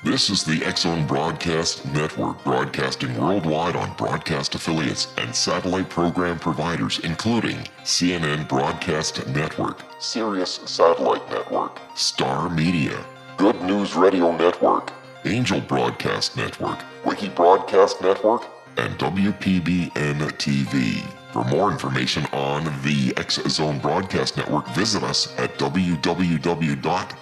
This is the X-Zone Broadcast Network, broadcasting worldwide on broadcast affiliates and satellite program providers, including CNN Broadcast Network, Sirius Satellite Network, Star Media, Good News Radio Network, Angel Broadcast Network, Wiki Broadcast Network, and WPBN TV. For more information on the X-Zone Broadcast Network, visit us at www.xzbn.net.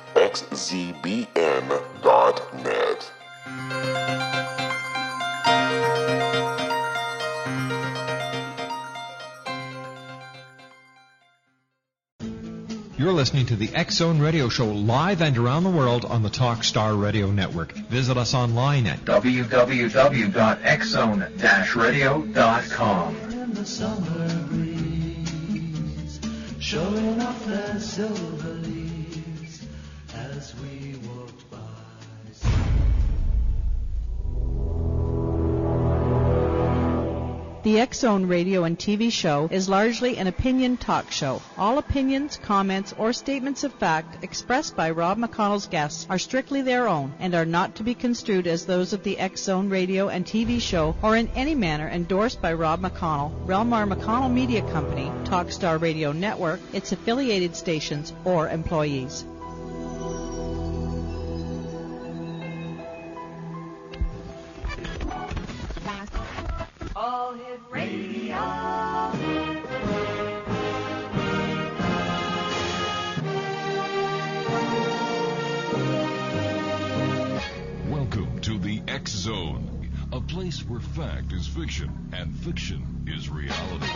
You're listening to the X-Zone Radio Show live and around the world on the Talkstar Radio Network. Visit us online at www.xzone-radio.com. In the summer breeze, showing off their silver leaves as we walked by. The X-Zone radio and TV show is largely an opinion talk show. All opinions, comments, or statements of fact expressed by Rob McConnell's guests are strictly their own and are not to be construed as those of the X-Zone radio and TV show or in any manner endorsed by Rob McConnell, Relmar McConnell Media Company, Talkstar Radio Network, its affiliated stations, or employees. All Hit Radio. Welcome to the X-Zone, a place where fact is fiction and fiction is reality.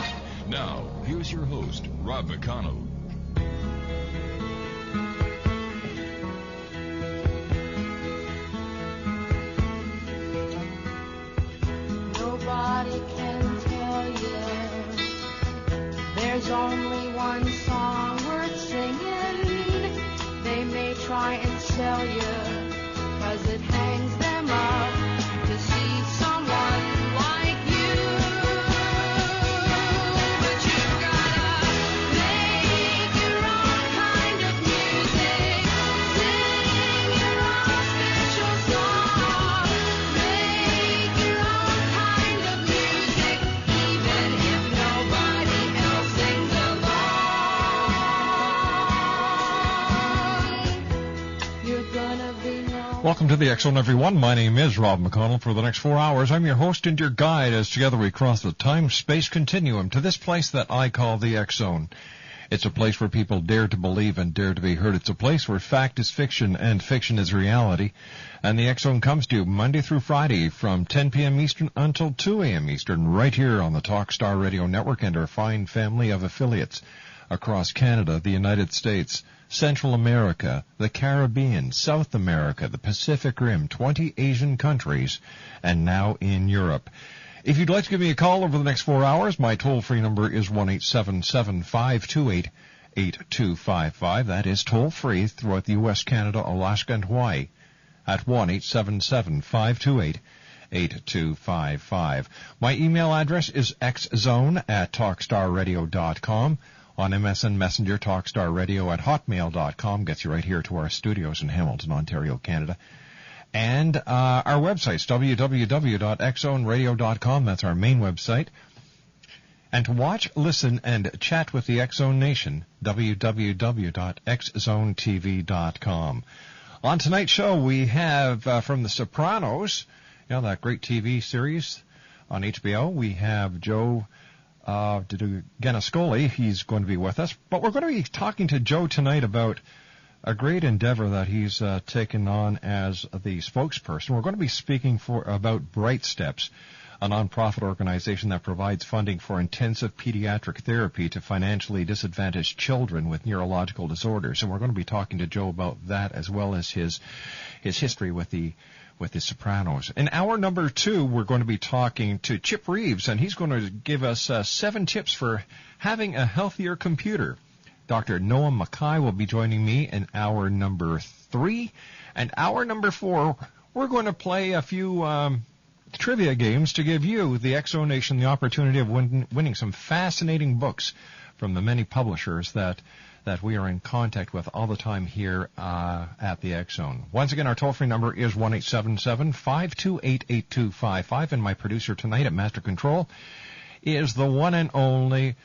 Now, here's your host, Rob McConnell. Nobody can tell you there's only one song worth singing. They may try and sell you, 'cause it hangs them up to see someone like you. But you gotta make your own kind of music, sing your own special song, make your own kind of music, even if nobody else sings along. You're gonna be known. Welcome to the X-Zone, everyone. My name is Rob McConnell. For the next 4 hours, I'm your host and your guide as together we cross the time-space continuum to this place that I call the X-Zone. It's a place where people dare to believe and dare to be heard. It's a place where fact is fiction and fiction is reality. And the X-Zone comes to you Monday through Friday from 10 p.m. Eastern until 2 a.m. Eastern, right here on the Talkstar Radio Network and our fine family of affiliates across Canada, the United States, Central America, the Caribbean, South America, the Pacific Rim, 20 Asian countries, and now in Europe. If you'd like to give me a call over the next 4 hours, my toll-free number is 1-877-528-8255. That is toll-free throughout the U.S., Canada, Alaska, and Hawaii at 1-877-528-8255. My email address is xzone@talkstarradio.com. On MSN Messenger, talkstarradio@hotmail.com gets you right here to our studios in Hamilton, Ontario, Canada. And our website's www.xzoneradio.com. That's our main website. And to watch, listen, and chat with the X-Zone Nation, www.xzonetv.com. On tonight's show, we have from the Sopranos, that great TV series on HBO, we have Joe Gannascoli. He's going to be with us. But we're going to be talking to Joe tonight about a great endeavor that he's taken on as the spokesperson. We're going to be speaking about Bright Steps, a nonprofit organization that provides funding for intensive pediatric therapy to financially disadvantaged children with neurological disorders. And we're going to be talking to Joe about that as well as his history with the Sopranos. In hour number 2, we're going to be talking to Chip Reeves, and he's going to give us 7 tips for having a healthier computer. Dr. Noah Mackay will be joining me in hour number 3. And hour number 4, we're going to play a few trivia games to give you, the X-Zone Nation, the opportunity of winning some fascinating books from the many publishers that that we are in contact with all the time here at the X Zone. Once again, our toll-free number is 1-877-528-8255, and my producer tonight at Master Control is the one and only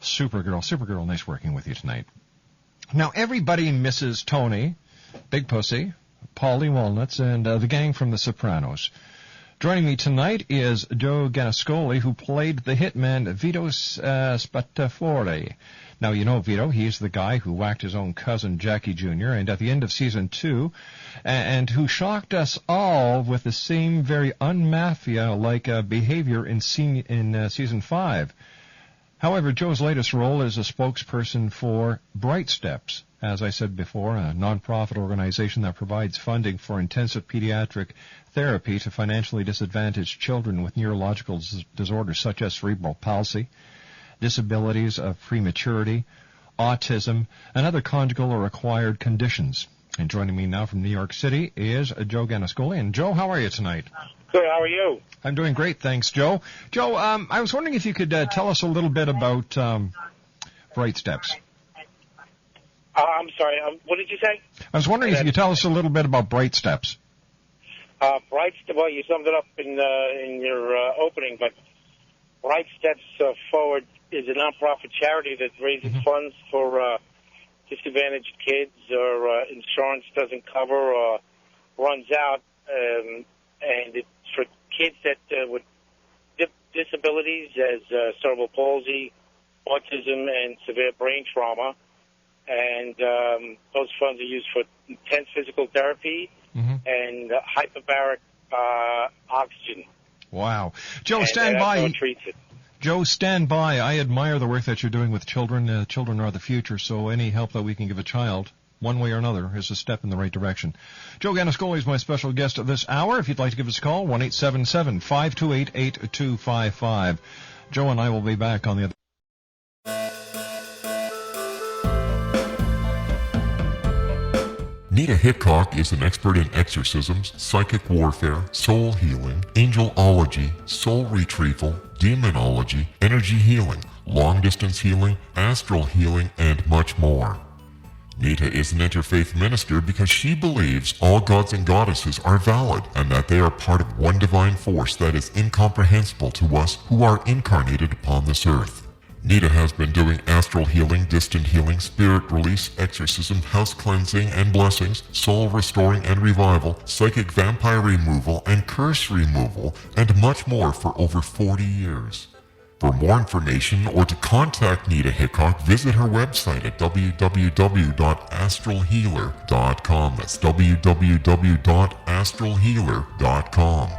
Supergirl. Supergirl, nice working with you tonight. Now, everybody misses Tony, Big Pussy, Paulie Walnuts, and the gang from The Sopranos. Joining me tonight is Joe Gannascoli, who played the hitman Vito Spatafore. Now, you know Vito. He's the guy who whacked his own cousin, Jackie Jr., and at the end of Season 2, and who shocked us all with the same very un-mafia-like behavior in Season 5. However, Joe's latest role is a spokesperson for Bright Steps, as I said before, a nonprofit organization that provides funding for intensive pediatric therapy to financially disadvantaged children with neurological disorders such as cerebral palsy, disabilities of prematurity, autism, and other conjugal or acquired conditions. And joining me now from New York City is Joe Gannascoli. And Joe, how are you tonight? Good, how are you? I'm doing great, thanks, Joe. Joe, I was wondering if you could tell us a little bit about Bright Steps. I'm sorry, what did you say? I was wondering if you could tell us a little bit about Bright Steps. Well, you summed it up in your opening, but Bright Steps Forward is a nonprofit charity that raises funds for disadvantaged kids or insurance doesn't cover or runs out, and it's for kids that with disabilities as cerebral palsy, autism, and severe brain trauma. And those funds are used for intense physical therapy and hyperbaric oxygen. Wow. Joe, and stand by. Treats it. Joe, stand by. I admire the work that you're doing with children. Children are the future, so any help that we can give a child, one way or another, is a step in the right direction. Joe Gannascoli is my special guest this hour. If you'd like to give us a call, 1-877-528-8255. Joe and I will be back on the other. Nita Hickok is an expert in exorcisms, psychic warfare, soul healing, angelology, soul retrieval, demonology, energy healing, long-distance healing, astral healing, and much more. Nita is an interfaith minister because she believes all gods and goddesses are valid and that they are part of one divine force that is incomprehensible to us who are incarnated upon this earth. Nita has been doing astral healing, distant healing, spirit release, exorcism, house cleansing and blessings, soul restoring and revival, psychic vampire removal and curse removal, and much more for over 40 years. For more information or to contact Nita Hickok, visit her website at www.astralhealer.com. That's www.astralhealer.com.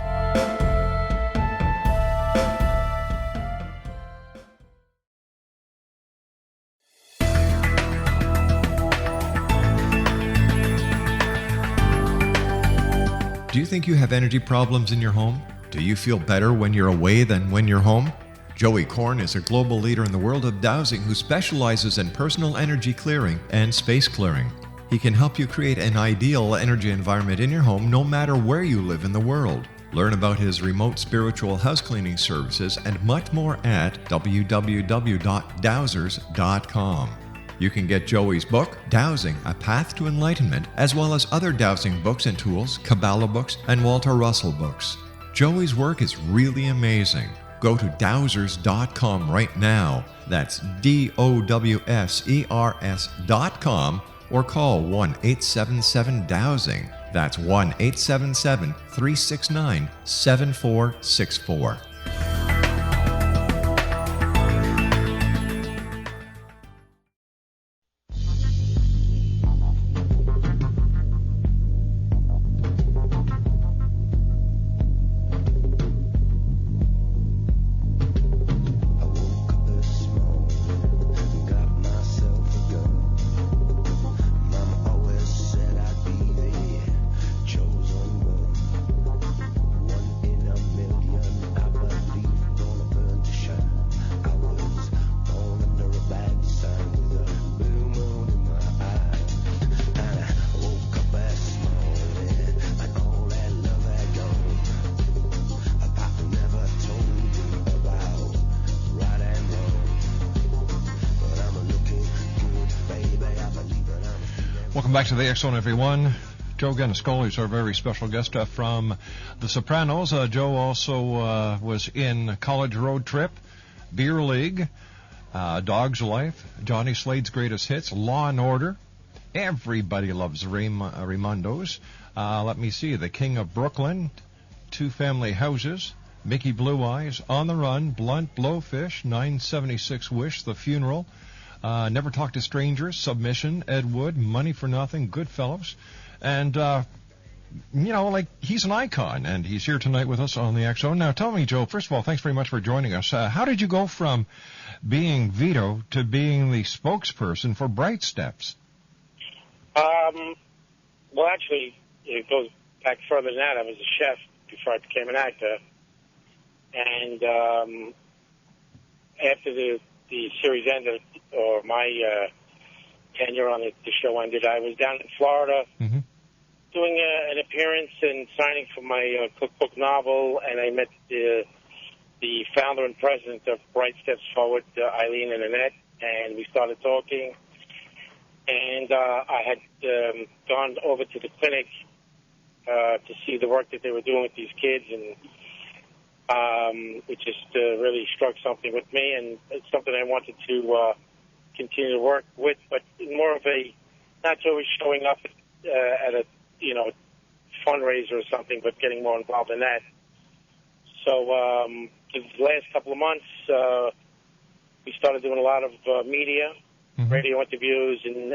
Do you think you have energy problems in your home? Do you feel better when you're away than when you're home? Joey Korn is a global leader in the world of dowsing who specializes in personal energy clearing and space clearing. He can help you create an ideal energy environment in your home no matter where you live in the world. Learn about his remote spiritual house cleaning services and much more at www.dowsers.com. You can get Joey's book, Dowsing, A Path to Enlightenment, as well as other dowsing books and tools, Kabbalah books, and Walter Russell books. Joey's work is really amazing. Go to dowsers.com right now. That's DOWSERS.com or call 1-877-DOWSING. That's 1-877-369-7464. Chosen one in a million. Welcome back to the X Zone, everyone. Joe Gannascoli is our very special guest from The Sopranos. Joe also was in College Road Trip, Beer League, Dog's Life, Johnny Slade's Greatest Hits, Law and Order. Everybody loves Raimondo's. Let me see. The King of Brooklyn, Two Family Houses, Mickey Blue Eyes, On the Run, Blunt, Blowfish, 976 Wish, The Funeral, Never Talk to Strangers, Submission, Ed Wood, Money for Nothing, Goodfellas. And, he's an icon, and he's here tonight with us on the X Zone. Now, tell me, Joe, first of all, thanks very much for joining us. How did you go from being Vito to being the spokesperson for Bright Steps? Well, actually, it goes back further than that. I was a chef before I became an actor. And after the series ended, or my tenure on the show ended, I was down in Florida doing an appearance and signing for my cookbook novel, and I met the founder and president of Bright Steps Forward, Eileen and Annette, and we started talking. And I had gone over to the clinic to see the work that they were doing with these kids, and it just really struck something with me, and it's something I wanted to continue to work with, but more of a, not always showing up at a, fundraiser or something, but getting more involved in that. So the last couple of months, we started doing a lot of media, radio interviews, and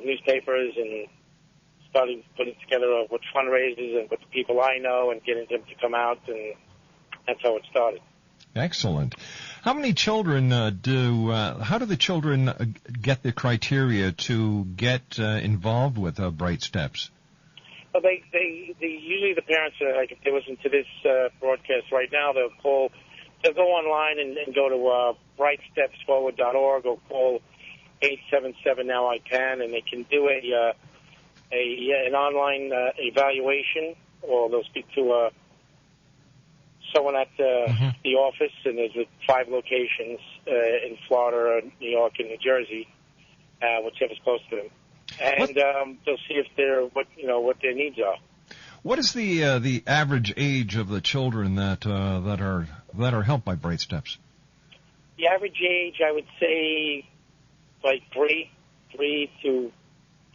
newspapers, and started putting together with fundraisers and with the people I know and getting them to come out, and that's how it started. Excellent. How many children how do the children get the criteria to get involved with Bright Steps? Well, they usually the parents, like if they listen to this broadcast right now, they'll go online and go to brightstepsforward.org or call 877 Now I Can, and they can do an online evaluation, or they'll speak to someone at the office, and there's 5 locations in Florida, New York, and New Jersey, whichever's close to them, and they'll see if they're what their needs are. What is the average age of the children that are helped by Bright Steps? The average age, I would say, like 3 to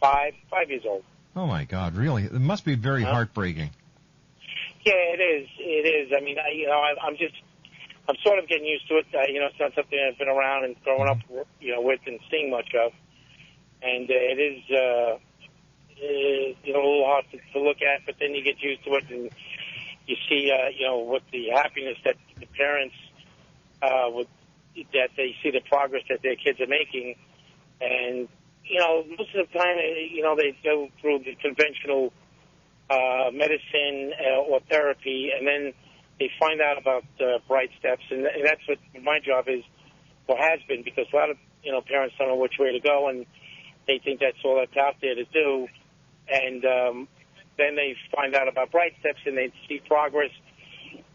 5 years old. Oh my God! Really, it must be very heartbreaking. Yeah, it is. I mean, I'm sort of getting used to it. It's not something I've been around and growing up, with and seeing much of, and it is, a little hard to look at. But then you get used to it, and you see, with the happiness that the parents, that they see the progress that their kids are making, and most of the time, they go through the conventional medicine or therapy, and then they find out about Bright Steps, and that's what my job is, or has been, because a lot of parents don't know which way to go, and they think that's all that's out there to do, and then they find out about Bright Steps, and they see progress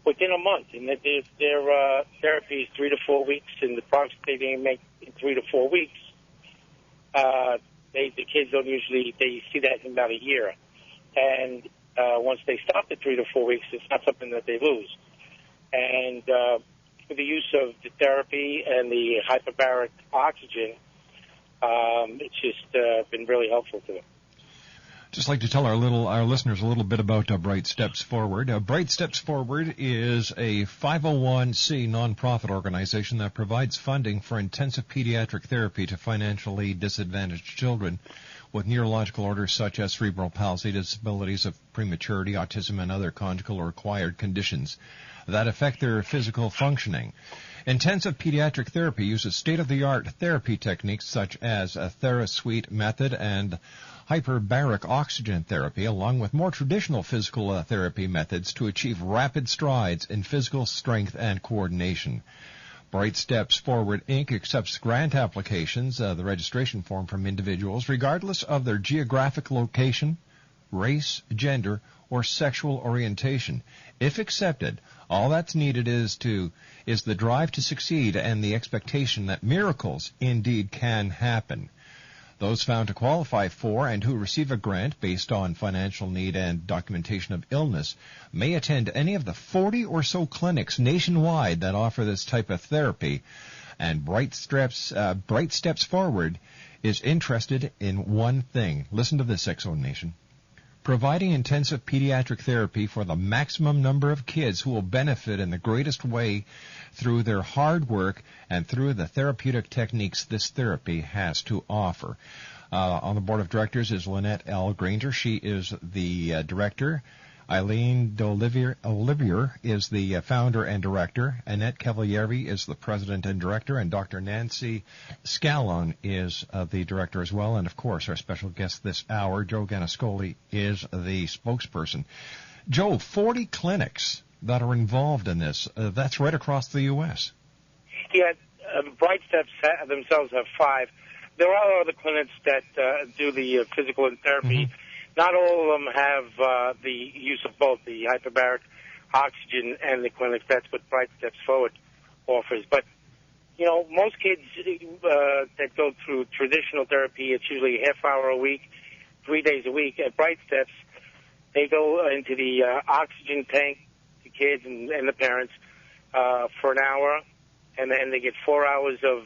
within a month, and that their therapy is 3 to 4 weeks, and the progress they make in 3 to 4 weeks, the kids don't usually, they see that in about a year. And once they stop the 3 to 4 weeks, it's not something that they lose. And with the use of the therapy and the hyperbaric oxygen, it's just been really helpful to them. Just like to tell our listeners a little bit about Bright Steps Forward. Bright Steps Forward is a 501c nonprofit organization that provides funding for intensive pediatric therapy to financially disadvantaged children with neurological orders such as cerebral palsy, disabilities of prematurity, autism, and other conjugal or acquired conditions that affect their physical functioning. Intensive pediatric therapy uses state-of-the-art therapy techniques such as a TheraSuite method and hyperbaric oxygen therapy, along with more traditional physical therapy methods to achieve rapid strides in physical strength and coordination. Bright Steps Forward, Inc. accepts grant applications, the registration form from individuals, regardless of their geographic location, race, gender, or sexual orientation. If accepted, all that's needed is the drive to succeed and the expectation that miracles indeed can happen. Those found to qualify for and who receive a grant based on financial need and documentation of illness may attend any of the 40 or so clinics nationwide that offer this type of therapy. And Bright Steps Forward is interested in one thing. Listen to this, X-Zone Nation. Providing intensive pediatric therapy for the maximum number of kids who will benefit in the greatest way through their hard work and through the therapeutic techniques this therapy has to offer. On the board of directors is Lynette L. Granger. She is the director. Eileen D'Olivier is the founder and director. Annette Cavalieri is the president and director. And Dr. Nancy Scallon is the director as well. And, of course, our special guest this hour, Joe Gannascoli, is the spokesperson. Joe, 40 clinics that are involved in this. That's right across the U.S. Yeah, Bright Steps themselves have 5. There are other clinics that do the physical and therapy. Not all of them have the use of both the hyperbaric oxygen and the clinics. That's what Bright Steps Forward offers. But, you know, most kids that go through traditional therapy, it's usually a half hour a week, 3 days a week. At Bright Steps, they go into the oxygen tank, the kids and the parents, for an hour, and then they get 4 hours of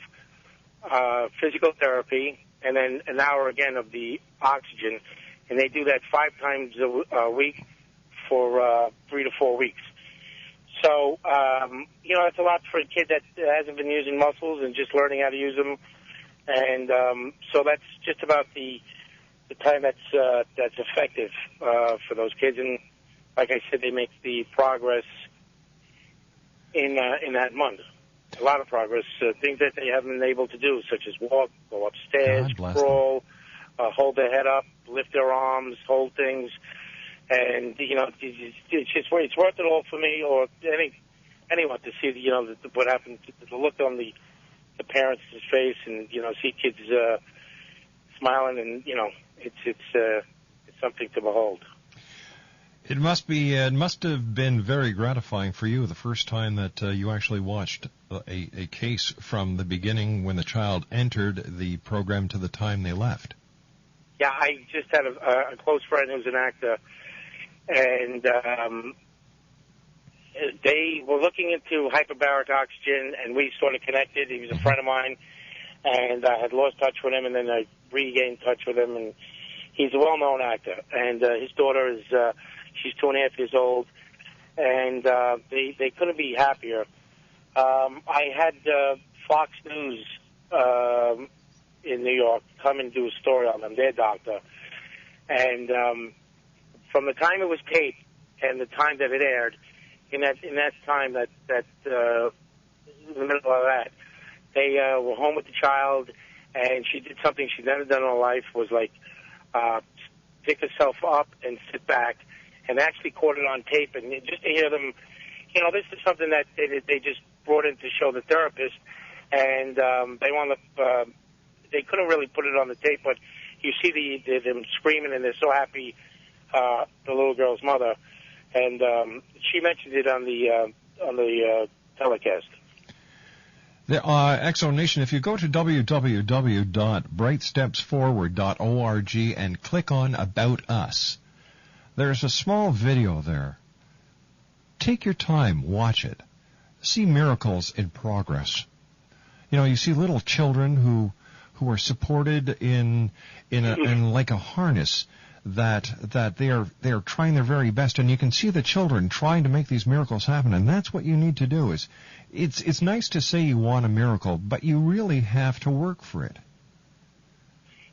physical therapy, and then an hour again of the oxygen. And they do that 5 times a week for 3 to 4 weeks. So, you know, it's a lot for a kid that hasn't been using muscles and just learning how to use them. And so that's just about the time that's effective for those kids. And like I said, they make the progress in that month. A lot of progress, things that they haven't been able to do, such as walk, go upstairs, crawl, hold their head up, lift their arms, hold things, and you know, it's worth it all for me or anyone to see, you know, what happened, the look on the parents' face, and you know, see kids smiling, and you know, it's something to behold. It must have been very gratifying for you the first time that you actually watched a case from the beginning when the child entered the program to the time they left. Yeah, I just had a close friend who's an actor, and they were looking into hyperbaric oxygen, and we sort of connected. He was a friend of mine, and I had lost touch with him, and then I regained touch with him, and he's a well-known actor. And his daughter is, she's 2.5 years old, and they couldn't be happier. I had Fox News in New York come and do a story on them, their doctor. And from the time it was taped and the time that it aired, in that time in the middle of that, they were home with the child, and she did something she'd never done in her life, was like pick herself up and sit back, and actually caught it on tape. And just to hear them, you know, this is something that they just brought in to show the therapist, and they wound up, they couldn't really put it on the tape, but you see them screaming, and they're so happy, the little girl's mother, and she mentioned it on the telecast. The X-Zone Nation, if you go to www.brightstepsforward.org and click on About Us, there's a small video there. Take your time, watch it. See miracles in progress. You know, you see little children who are supported in like a harness that they are trying their very best, and you can see the children trying to make these miracles happen, and that's what you need to do. It's nice to say you want a miracle, but you really have to work for it.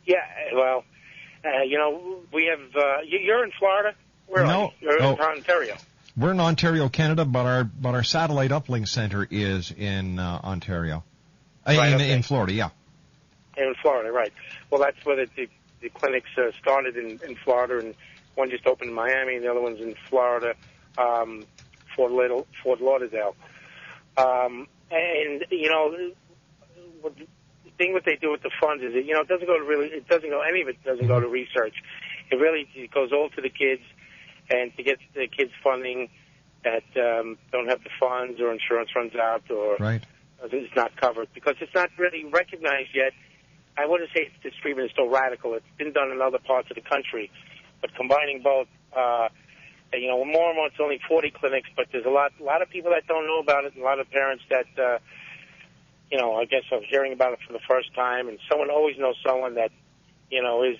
Yeah, well, you know, we have. You're in Florida. Where are you? You're in Ontario. We're in Ontario, Canada, but our satellite uplink center is in Ontario, Right, in Florida. Yeah. In Florida, right. Well, that's where the clinics started in Florida, and one just opened in Miami, and the other one's in Florida, Fort Lauderdale. And, you know, the thing what they do with the funds is, you know, any of it doesn't go to research. It really goes all to the kids, and to get the kids funding that don't have the funds, or insurance runs out, or right. It's not covered, because it's not really recognized yet I wouldn't say this treatment is so radical. It's been done in other parts of the country, but combining both, more and more it's only 40 clinics, but there's a lot of people that don't know about it, and a lot of parents that, I guess are hearing about it for the first time, and someone always knows someone that, is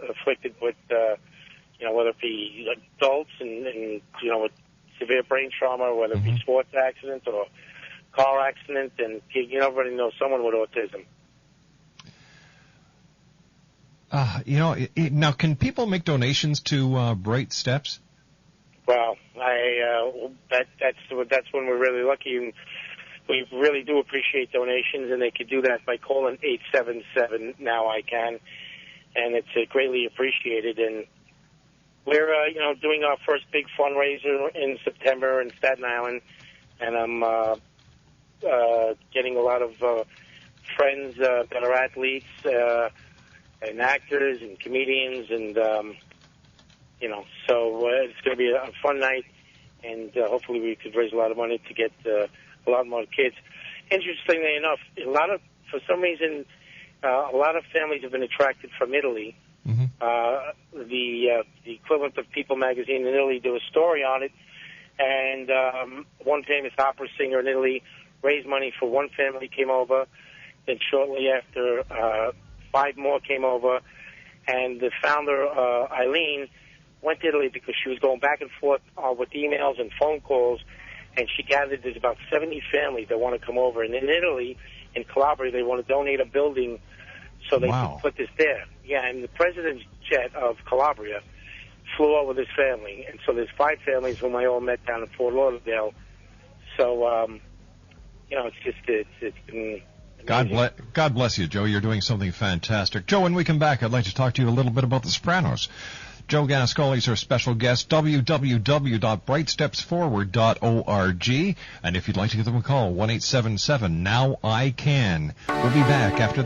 afflicted with, whether it be adults and with severe brain trauma, or whether it be sports accidents or car accident, and everybody knows someone with autism. Now, can people make donations to Bright Steps? Well, that's when we're really lucky, and we really do appreciate donations, and they could do that by calling 877 Now I Can, and it's greatly appreciated. And we're doing our first big fundraiser in September in Staten Island, and I'm getting a lot of friends that are athletes and actors and comedians, and so it's going to be a fun night, and hopefully we could raise a lot of money to get a lot more kids. Interestingly enough, for some reason, a lot of families have been attracted from Italy. The equivalent of People magazine in Italy did a story on it, and one famous opera singer in Italy raised money for one family, came over, then shortly after 5 more came over, and the founder, Eileen, went to Italy because she was going back and forth with emails and phone calls, and she gathered there's about 70 families that want to come over. And in Italy, in Calabria, they want to donate a building so they can put this there. Yeah, and the president's jet of Calabria flew over this family, and so there's 5 families whom I all met down in Fort Lauderdale. So, it's been... God bless you, Joe. You're doing something fantastic. Joe, when we come back, I'd like to talk to you a little bit about The Sopranos. Joe Gannascoli is our special guest, www.brightstepsforward.org. And if you'd like to give them a call, 1-877-NOW-I-CAN. We'll be back after...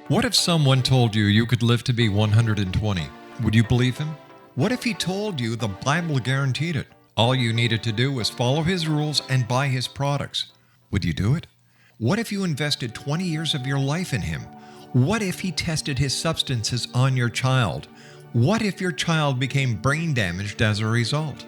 What if someone told you you could live to be 120? Would you believe him? What if he told you the Bible guaranteed it? All you needed to do was follow his rules and buy his products. Would you do it? What if you invested 20 years of your life in him? What if he tested his substances on your child? What if your child became brain damaged as a result?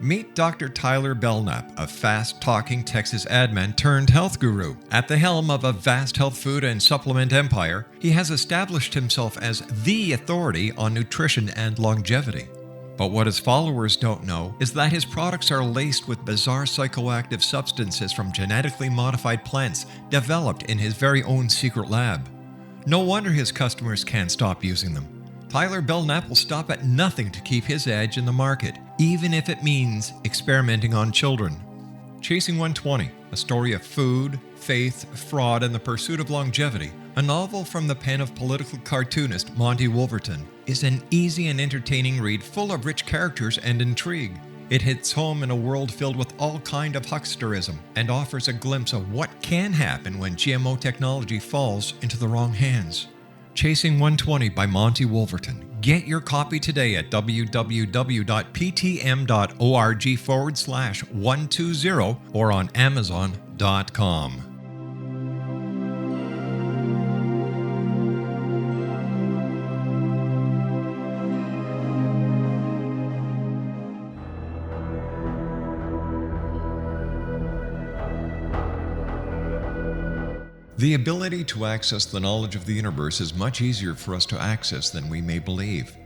Meet Dr. Tyler Belknap, a fast-talking Texas admin turned health guru. At the helm of a vast health food and supplement empire, he has established himself as the authority on nutrition and longevity. But what his followers don't know is that his products are laced with bizarre psychoactive substances from genetically modified plants developed in his very own secret lab. No wonder his customers can't stop using them. Tyler Belknap will stop at nothing to keep his edge in the market, even if it means experimenting on children. Chasing 120, a story of food, faith, fraud, and the pursuit of longevity, a novel from the pen of political cartoonist Monty Wolverton, is an easy and entertaining read full of rich characters and intrigue. It hits home in a world filled with all kind of hucksterism and offers a glimpse of what can happen when GMO technology falls into the wrong hands. Chasing 120 by Monty Wolverton. Get your copy today at www.ptm.org/120 or on Amazon.com. The ability to access the knowledge of the universe is much easier for us to access than we may believe.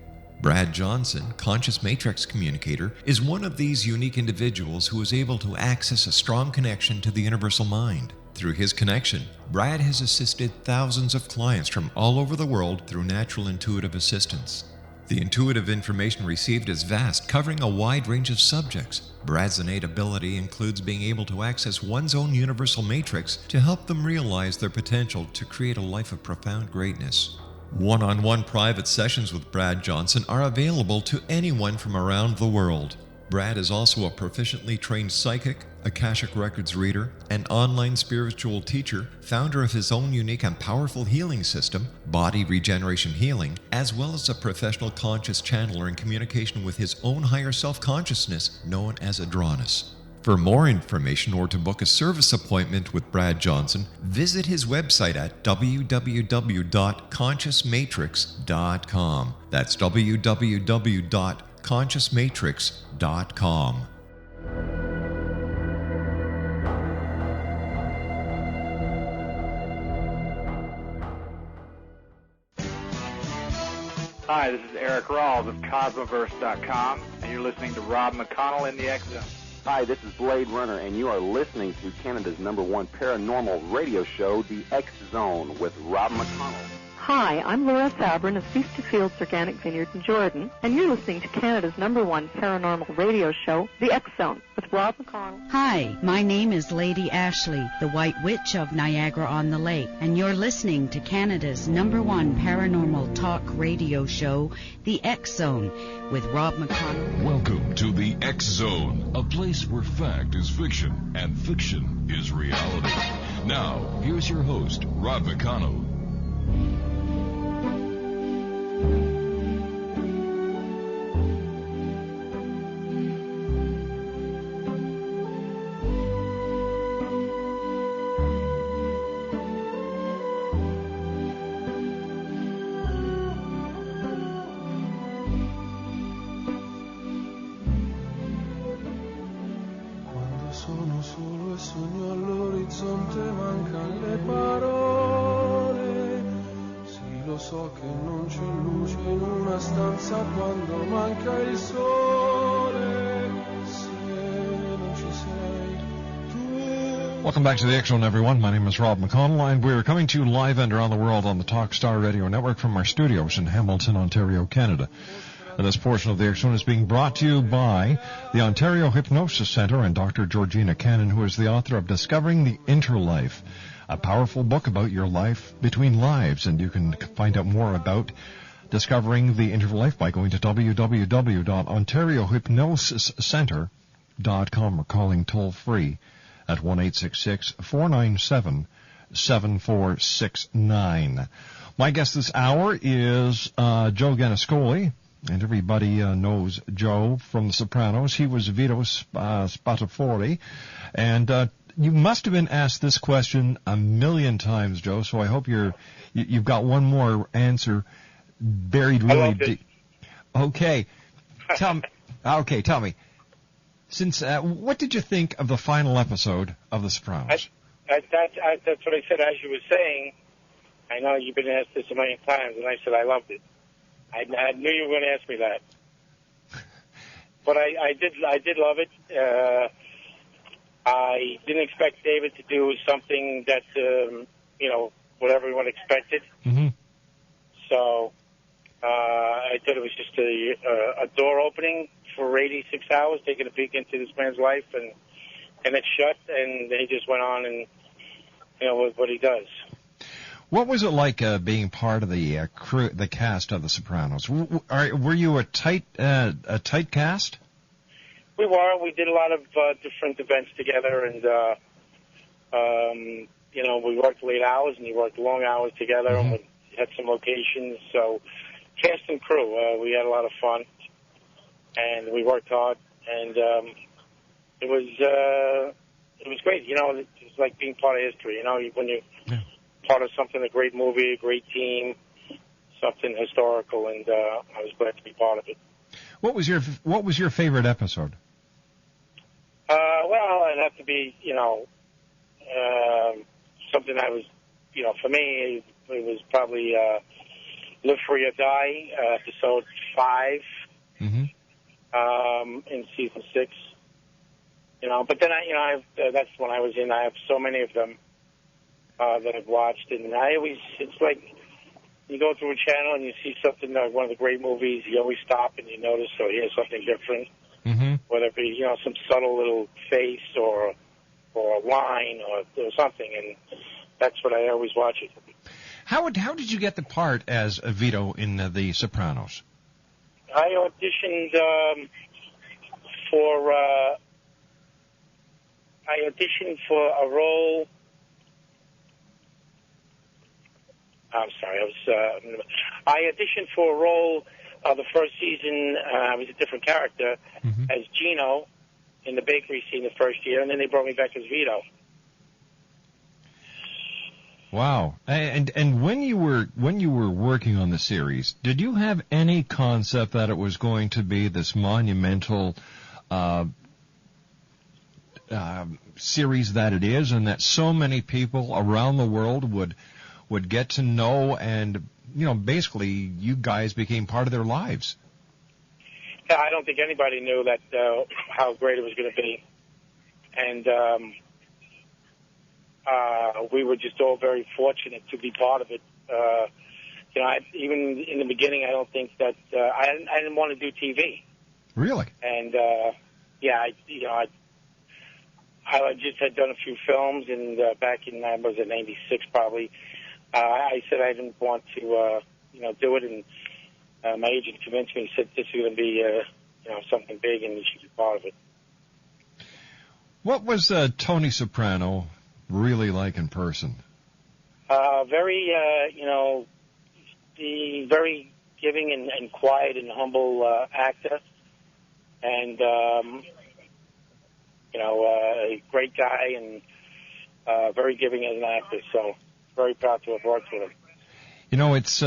Brad Johnson, conscious matrix communicator, is one of these unique individuals who is able to access a strong connection to the universal mind. Through his connection, Brad has assisted thousands of clients from all over the world through natural intuitive assistance. The intuitive information received is vast, covering a wide range of subjects. Brad's innate ability includes being able to access one's own universal matrix to help them realize their potential to create a life of profound greatness. One-on-one private sessions with Brad Johnson are available to anyone from around the world. Brad is also a proficiently trained psychic, Akashic Records reader, an online spiritual teacher, founder of his own unique and powerful healing system, Body Regeneration Healing, as well as a professional conscious channeler in communication with his own higher self-consciousness known as Adronis. For more information or to book a service appointment with Brad Johnson, visit his website at www.consciousmatrix.com. That's www.consciousmatrix.com. Hi, this is Eric Rawls of Cosmoverse.com, and you're listening to Rob McConnell in the X Zone. Hi, this is Blade Runner, and you are listening to Canada's #1 paranormal radio show, The X Zone, with Rob McConnell. Hi, I'm Laura Sabrin of Feast to Fields Organic Vineyard in Jordan, and you're listening to Canada's #1 paranormal radio show, The X Zone, with Rob McConnell. Hi, my name is Lady Ashley, the White Witch of Niagara-on-the-Lake, and you're listening to Canada's #1 paranormal talk radio show, The X Zone, with Rob McConnell. Welcome to the X Zone, a place where fact is fiction and fiction is reality. Now, here's your host, Rob McConnell. Sono solo e sogno all'orizzonte, mancano le parole. Sì, lo so che non c'è luce in una stanza quando manca il sole. Se non ci sei, tu. Welcome back to the X Zone, everyone. My name is Rob McConnell, and we're coming to you live and around the world on the Talk Star Radio Network from our studios in Hamilton, Ontario, Canada. And this portion of the X Zone is being brought to you by the Ontario Hypnosis Center and Dr. Georgina Cannon, who is the author of Discovering the Interlife, a powerful book about your life between lives. And you can find out more about Discovering the Interlife by going to www.ontariohypnosiscenter.com or calling toll-free at 1-866-497-7469. My guest this hour is Joe Gannascoli. And everybody knows Joe from The Sopranos. He was Vito Spatafori. And you must have been asked this question a million times, Joe, so I hope you've got one more answer buried really deep. Okay. Tell me. Since what did you think of the final episode of The Sopranos? That's what I said as you were saying. I know you've been asked this a million times, and I said I loved it. I knew you were going to ask me that, but I did love it. I didn't expect David to do something that what everyone expected. Mm-hmm. So I thought it was just a door opening for 86 hours, taking a peek into this man's life, and it shut, and he just went on and with what he does. What was it like being part of the crew, the cast of The Sopranos? Were you a tight cast? We were. We did a lot of different events together, and we worked late hours and we worked long hours together, Mm-hmm. and we had some locations. So, cast and crew, we had a lot of fun, and we worked hard, and it was great. It was like being part of history. When you part of something, a great movie, a great team, something historical, and I was glad to be part of it. What was your favorite episode? Well, it'd have to be, something that was, for me, it was probably Live Free or Die, episode 5, Mm-hmm. In season 6. But then that's when I was in. I have so many of them that I've watched, and it's like you go through a channel and you see something like one of the great movies. You always stop and you notice or hear something different, Mm-hmm. whether it be some subtle little face or a line or something, and that's what I always watch it. How did you get the part as Vito in The Sopranos? I auditioned for a role. I'm sorry, I auditioned for a role the first season. I was a different character as Gino in the bakery scene the first year, and then they brought me back as Vito. Wow. And when you were working on the series, did you have any concept that it was going to be this monumental series that it is, and that so many people around the world would get to know, and basically you guys became part of their lives? Yeah, I don't think anybody knew that how great it was going to be, and we were just all very fortunate to be part of it. Even in the beginning, I don't think that I didn't want to do TV. Really? And I just had done a few films, and back in was it '96 probably. I said I didn't want to do it, and my agent convinced me. He said this is going to be something big, and you should be part of it. What was Tony Soprano really like in person? Very very giving and quiet and humble actor, and a great guy, and very giving as an actor. So very proud to have worked with him. It's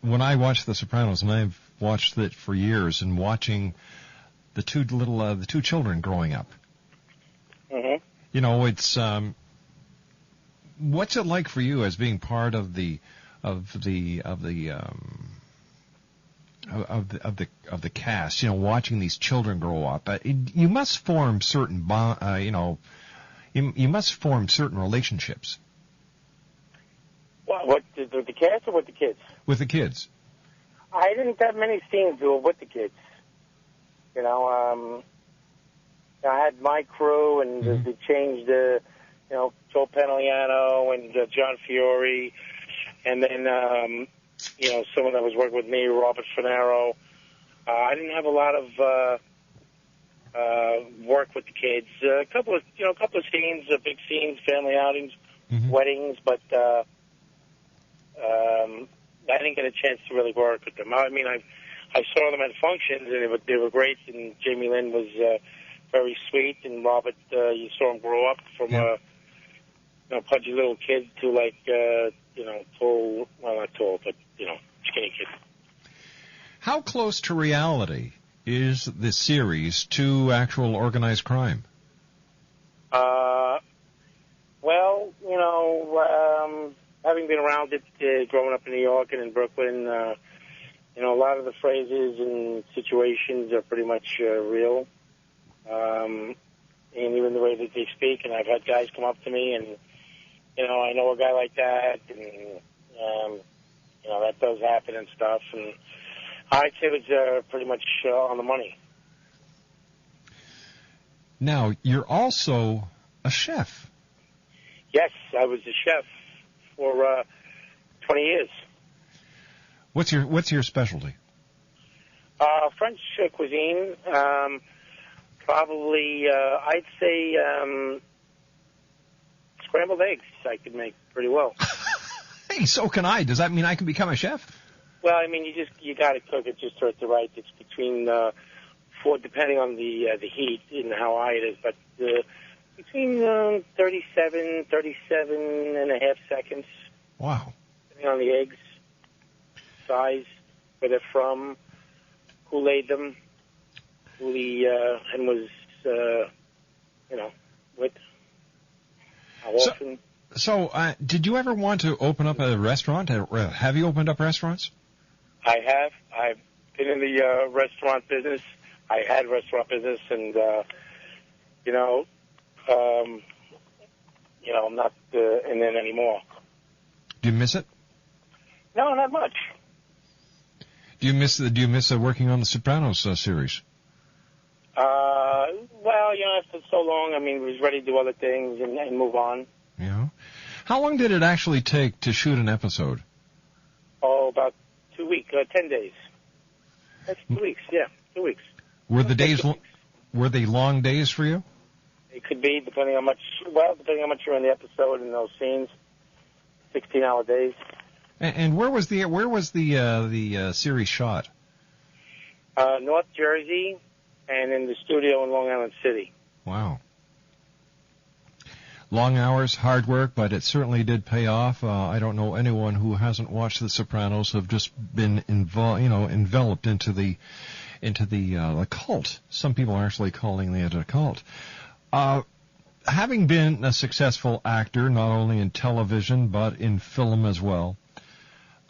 when I watch The Sopranos, and I've watched it for years, and watching the two children growing up. Mm-hmm. It's what's it like for you as being part of the cast? Watching these children grow up. You must form certain you must form certain relationships. What with the cast or with the kids? With the kids. I didn't have many scenes with the kids. I had my crew, and they changed Joe Pantoliano and John Fiore, and then someone that was working with me, Robert Finero. I didn't have a lot of work with the kids. A couple of scenes, big scenes, family outings, weddings, but I didn't get a chance to really work with them. I mean, I saw them at functions, and they were great, and Jamie Lynn was very sweet, and Robert, you saw him grow up from a pudgy little kid to tall, well, not tall, but skinny kid. How close to reality is this series to actual organized crime? Having been around it, growing up in New York and in Brooklyn, a lot of the phrases and situations are pretty much real. And even the way that they speak, and I've had guys come up to me, and, I know a guy like that, and, that does happen and stuff, and I'd say it was pretty much on the money. Now, you're also a chef. Yes, I was a chef for 20 years. What's your specialty? French cuisine. Probably, I'd say scrambled eggs I could make pretty well. Hey, so can I. Does that mean I can become a chef? Well, I mean, you got to cook it just at the right. It's between depending on the heat and how high it is, but between 37 and a half seconds. Wow. Depending on the eggs, size, where they're from, who laid them, who the hen was, with, how often. So, did you ever want to open up a restaurant? Have you opened up restaurants? I have. I've been in the restaurant business. I had restaurant business, and I'm not in it anymore. Do you miss it? No, not much. Do you miss working on the Sopranos series? Well, after so long, I mean, we was ready to do other things and move on. Yeah. How long did it actually take to shoot an episode? Oh, about 2 weeks, 10 days. That's 2 weeks, yeah, 2 weeks. Were the days Were they long days for you? It could be, depending how much you're in the episode and those scenes. 16-hour days. And where was the series shot? North Jersey, and in the studio in Long Island City. Wow. Long hours, hard work, but it certainly did pay off. I don't know anyone who hasn't watched The Sopranos have just been enveloped into the cult. Some people are actually calling it a cult. Having been a successful actor, not only in television but in film as well,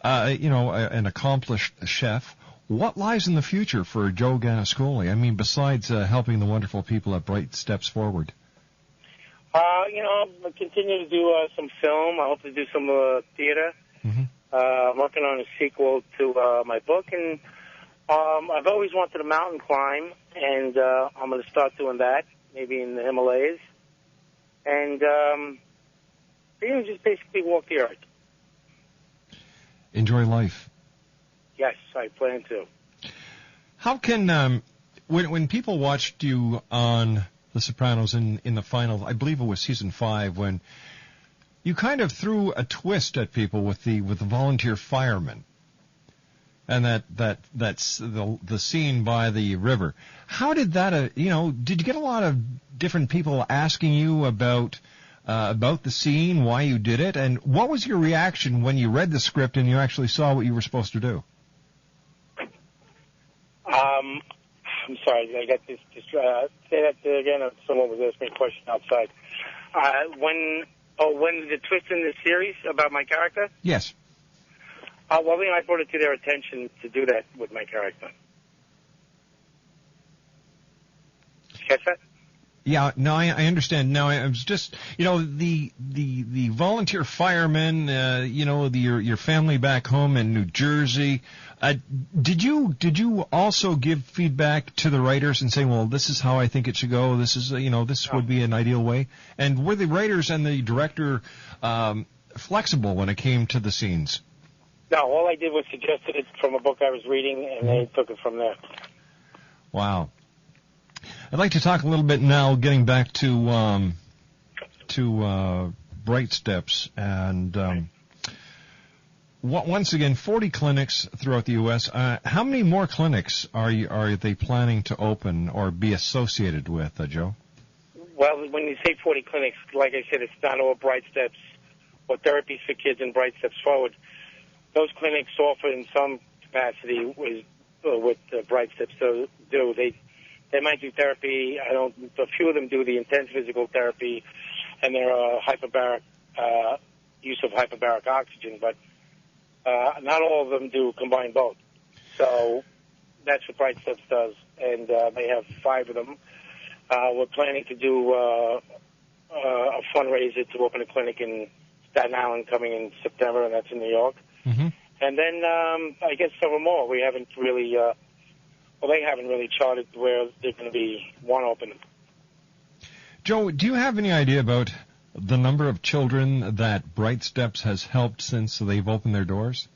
an accomplished chef, what lies in the future for Joe Gannascoli? I mean, besides helping the wonderful people at Bright Steps Forward. I'll continue to do some film. I hope to do some theater. Mm-hmm. I'm working on a sequel to my book, and I've always wanted to mountain climb, and I'm going to start doing that, maybe in the Himalayas. And, just basically walk the earth. Enjoy life. Yes, I plan to. How can, when people watched you on The Sopranos in the final, I believe it was season 5, when you kind of threw a twist at people with the volunteer firemen, and that's the scene by the river. How did that, did you get a lot of different people asking you about the scene, why you did it, and what was your reaction when you read the script and you actually saw what you were supposed to do? I'm sorry, I got this. Say that again. Someone was asking me a question outside. When the twist in the series about my character? Yes. I brought it to their attention to do that with my character. Did you catch that? Yeah, no, I understand. Now, I was just, the volunteer firemen, your family back home in New Jersey. Did you also give feedback to the writers and say, well, this is how I think it should go. This is, this would be an ideal way. And were the writers and the director flexible when it came to the scenes? No, all I did was suggested it from a book I was reading, and they took it from there. Wow. I'd like to talk a little bit now, getting back to Bright Steps, and once again, 40 clinics throughout the U.S. How many more clinics are they planning to open or be associated with, Joe? Well, when you say 40 clinics, like I said, it's not all Bright Steps or therapies for kids and Bright Steps Forward. Those clinics offer in some capacity with Bright Steps. So they might do therapy. A few of them do the intense physical therapy, and there are hyperbaric use of hyperbaric oxygen, but not all of them do combine both. So that's what Bright Steps does, and they have 5 of them. We're planning to do a fundraiser to open a clinic in Staten Island coming in September, and that's in New York. Mm-hmm. And then I guess several more. We haven't really, they haven't really charted where there's going to be one open. Joe, do you have any idea about the number of children that Bright Steps has helped since they've opened their doors?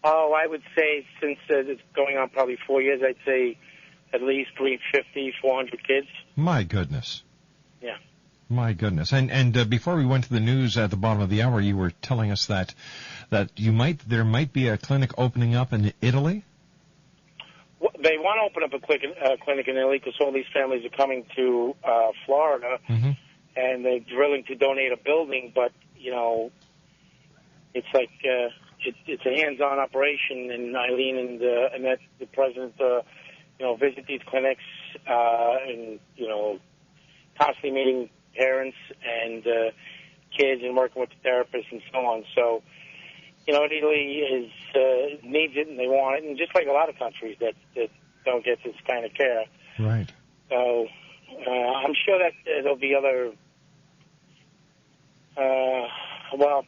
Oh, I would say since it's going on probably 4 years, I'd say at least 350, 400 kids. My goodness. Yeah. My goodness. And before we went to the news at the bottom of the hour, you were telling us that there might be a clinic opening up in Italy? Well, they want to open up a clinic in Italy because all these families are coming to Florida, mm-hmm. and they're willing to donate a building, but, it's like it's a hands-on operation, and Eileen and Annette, the president, visit these clinics and, constantly meeting parents and kids and working with the therapists and so on. So, Italy needs it and they want it, and just like a lot of countries that don't get this kind of care. Right. So I'm sure that there'll be other.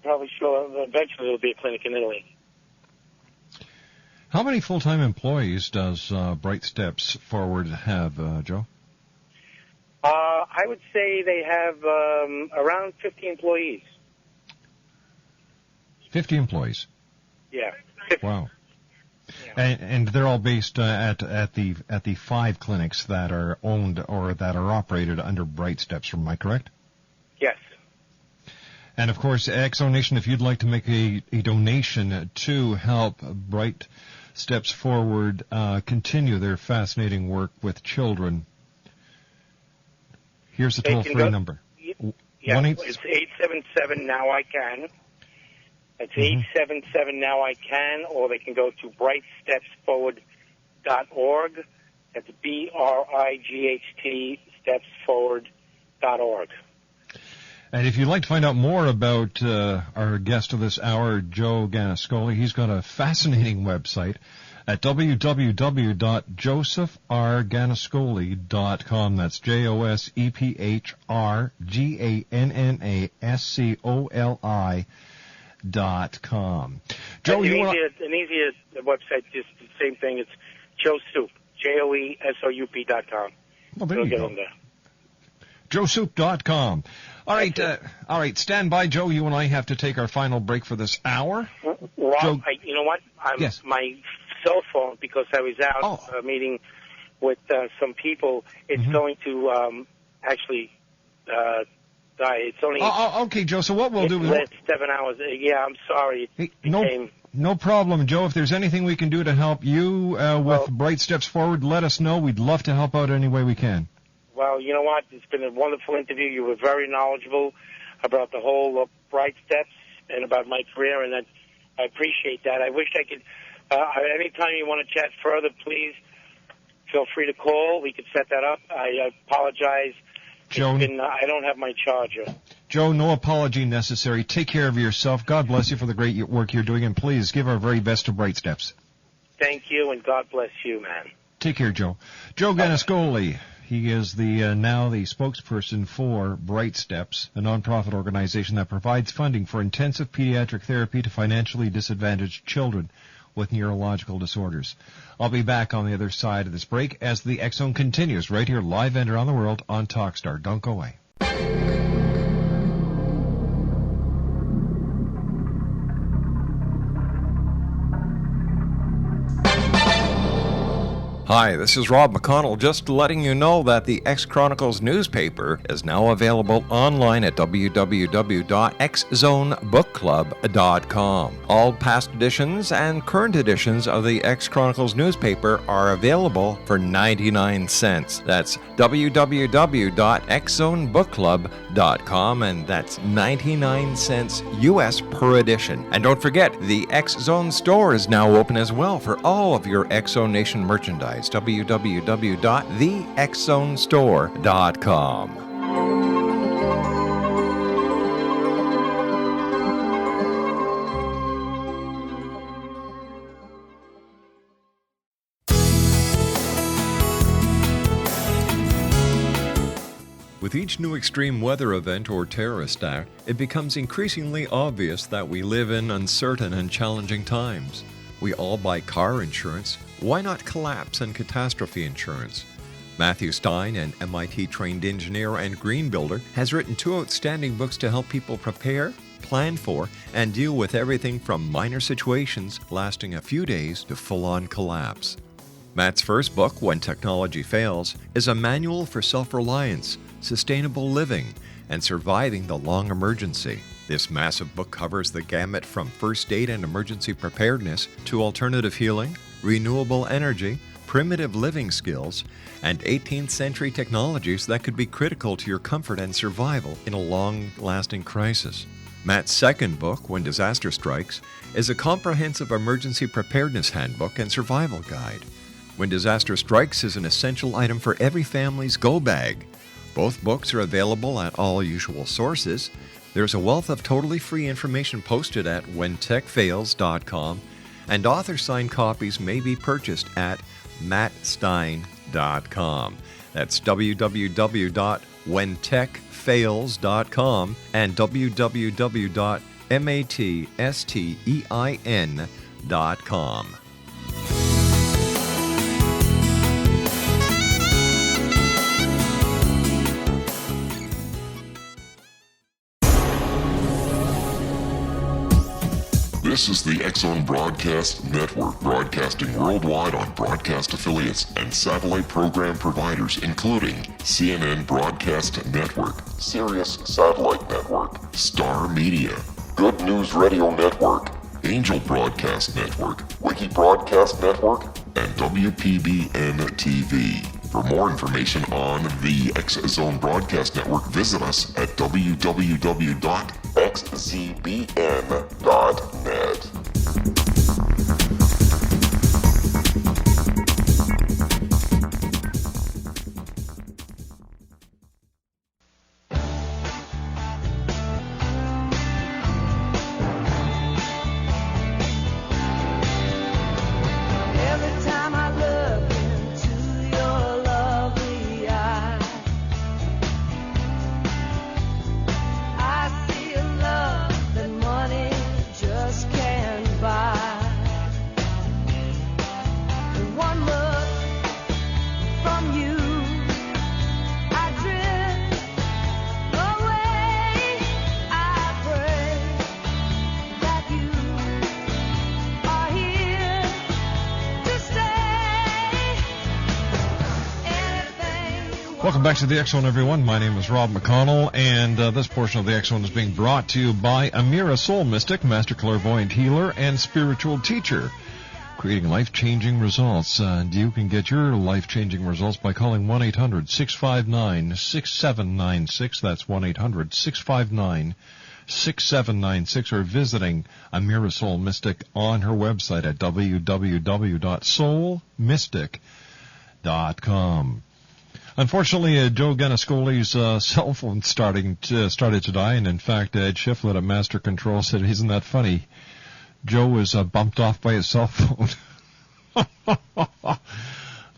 Probably sure eventually there'll be a clinic in Italy. How many full-time employees does Bright Steps Forward have, Joe? I would say they have around 50 employees. 50 employees? Yeah. 50. Wow. And they're all based at the 5 clinics that are owned or that are operated under Bright Steps. Am I correct? Yes. And of course, Exo Nation, if you'd like to make a donation to help Bright Steps Forward continue their fascinating work with children, here's the toll-free number. Yeah, it's 877 Now I Can. It's 877 Now I Can, or they can go to brightstepsforward.org. That's BRIGHT stepsforward.org. And if you'd like to find out more about our guest of this hour, Joe Gannascoli, he's got a fascinating website at www.josephrgannascoli.com. That's JOSEPHRGANNASCOLI.com. Joe, an easier website, just the same thing. It's Joe Soup, JOESOUP.com. Well, there you go. In there. JoeSoup.com. All right. Stand by, Joe. You and I have to take our final break for this hour. Rob, Joe, you know what? Yes. My cell phone, because I was out meeting with some people, it's going to actually die. It's only. Okay, Joe. So what we'll do? Last 7 hours. Yeah, I'm sorry. No problem, Joe. If there's anything we can do to help you with Bright Steps Forward, let us know. We'd love to help out any way we can. Well, you know what? It's been a wonderful interview. You were very knowledgeable about the whole Bright Steps and about my career, and I appreciate that. I wish I could. Anytime you want to chat further, please feel free to call. We could set that up. I apologize. Joe, I don't have my charger. Joe, no apology necessary. Take care of yourself. God bless you for the great work you're doing, and please give our very best to Bright Steps. Thank you, and God bless you, man. Take care, Joe. Joe Gannascoli. He is now the spokesperson for Bright Steps, a nonprofit organization that provides funding for intensive pediatric therapy to financially disadvantaged children with neurological disorders. I'll be back on the other side of this break as the X Zone continues right here live and around the world on Talkstar. Don't go away. Hi, this is Rob McConnell, just letting you know that the X Chronicles newspaper is now available online at www.xzonebookclub.com. All past editions and current editions of the X Chronicles newspaper are available for 99 cents. That's www.xzonebookclub.com, and that's 99 cents US per edition. And don't forget, the X Zone store is now open as well for all of your X Zone Nation merchandise. www.thexzonestore.com. With each new extreme weather event or terrorist act, it becomes increasingly obvious that we live in uncertain and challenging times. We all buy car insurance. Why not collapse and catastrophe insurance? Matthew Stein, an MIT-trained engineer and green builder, has written 2 outstanding books to help people prepare, plan for, and deal with everything from minor situations lasting a few days to full-on collapse. Matt's first book, When Technology Fails, is a manual for self-reliance, sustainable living, and surviving the long emergency. This massive book covers the gamut from first aid and emergency preparedness to alternative healing, renewable energy, primitive living skills, and 18th century technologies that could be critical to your comfort and survival in a long-lasting crisis. Matt's second book, When Disaster Strikes, is a comprehensive emergency preparedness handbook and survival guide. When Disaster Strikes is an essential item for every family's go bag. Both books are available at all usual sources. There's a wealth of totally free information posted at whentechfails.com, and author-signed copies may be purchased at mattstein.com. That's www.whentechfails.com and www.mattstein.com. This is the X-Zone Broadcast Network, broadcasting worldwide on broadcast affiliates and satellite program providers, including CNN Broadcast Network, Sirius Satellite Network, Star Media, Good News Radio Network, Angel Broadcast Network, Wiki Broadcast Network, and WPBN TV. For more information on the X-Zone Broadcast Network, visit us at www.xzbn.net. Every time I look into your lovely eyes, I see a love that money just can't buy. And one look from you, I drift away. I pray that you are here to stay. Anything you Welcome back to the X-Zone, everyone. My name is Rob McConnell, and this portion of the X-Zone is being brought to you by Amira Soul Mystic, Master Clairvoyant Healer, and Spiritual Teacher, creating life-changing results. And you can get your life-changing results by calling 1-800-659-6796. That's 1-800-659-6796, or visiting Amira Soul Mystic on her website at www.soulmystic.com. Unfortunately, Joe Gannascoli's cell phone started to die, and in fact, Ed Shiflett at Master Control said, "Isn't that funny? Joe was bumped off by his cell phone."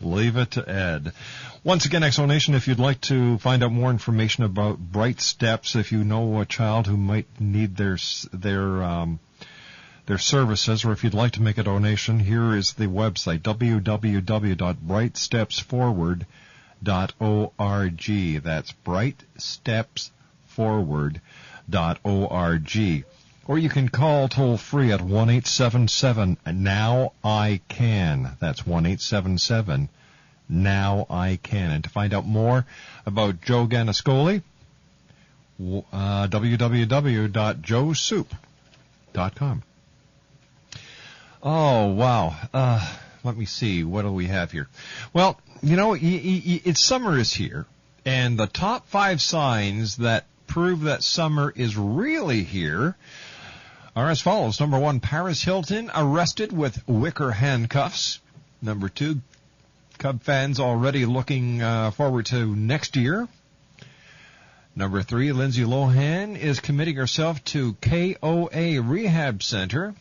Leave it to Ed. Once again, X-Zone Nation, if you'd like to find out more information about Bright Steps, if you know a child who might need their services, or if you'd like to make a donation, here is the website, www.brightstepsforward.org. That's brightstepsforward.org. Or you can call toll-free at 1-877-NOW-I-CAN. That's 1-877-NOW-I-CAN. And to find out more about Joe Gannascoli, www.joesoup.com. Oh, wow. Let me see. What do we have here? Well, you know, it's summer is here, and the top 5 signs that prove that summer is really here are as follows. Number 1, Paris Hilton arrested with wicker handcuffs. Number 2, Cub fans already looking forward to next year. Number 3, Lindsay Lohan is committing herself to KOA Rehab Center.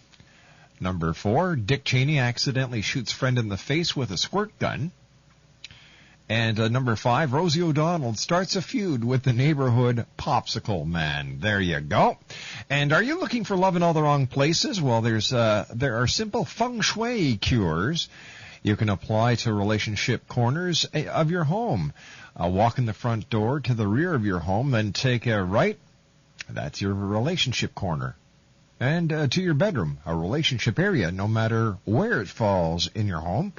Number 4, Dick Cheney accidentally shoots friend in the face with a squirt gun. And number 5, Rosie O'Donnell starts a feud with the neighborhood popsicle man. There you go. And are you looking for love in all the wrong places? Well, there are simple feng shui cures you can apply to relationship corners of your home. Walk in the front door to the rear of your home, then take a right. That's your relationship corner. And to your bedroom, a relationship area, no matter where it falls in your home.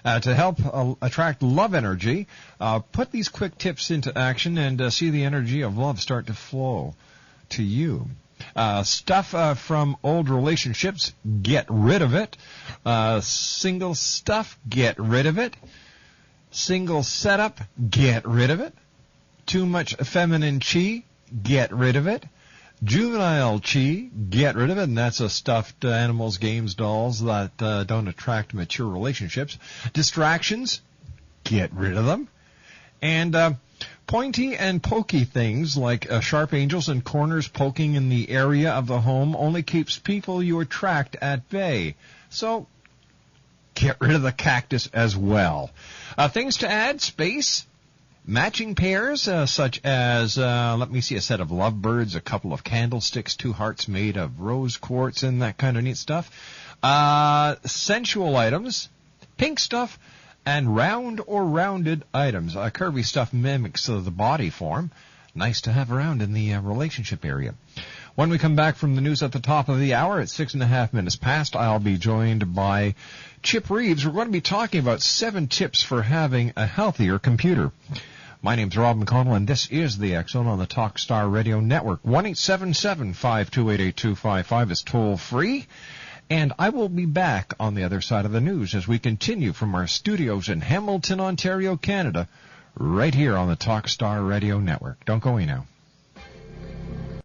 To help attract love energy, put these quick tips into action and see the energy of love start to flow to you. Stuff from old relationships, get rid of it. Single stuff, get rid of it. Single setup, get rid of it. Too much feminine chi, get rid of it. Juvenile chi, get rid of it, and that's a stuffed animals, games, dolls that don't attract mature relationships. Distractions, get rid of them. And pointy and pokey things like sharp angels and corners poking in the area of the home only keeps people you attract at bay. So get rid of the cactus as well. Things to add, space. Matching pairs, such as, let me see, a set of lovebirds, a couple of candlesticks, 2 hearts made of rose quartz, and that kind of neat stuff. Sensual items, pink stuff, and round or rounded items. Curvy stuff mimics the body form. Nice to have around in the relationship area. When we come back from the news at the top of the hour at 6.5 minutes past, I'll be joined by Chip Reeves. We're going to be talking about 7 tips for having a healthier computer. My name's Rob McConnell, and this is the X-Zone on the Talkstar Radio Network. 1-877-528-8255 is toll free. And I will be back on the other side of the news as we continue from our studios in Hamilton, Ontario, Canada, right here on the Talkstar Radio Network. Don't go away now.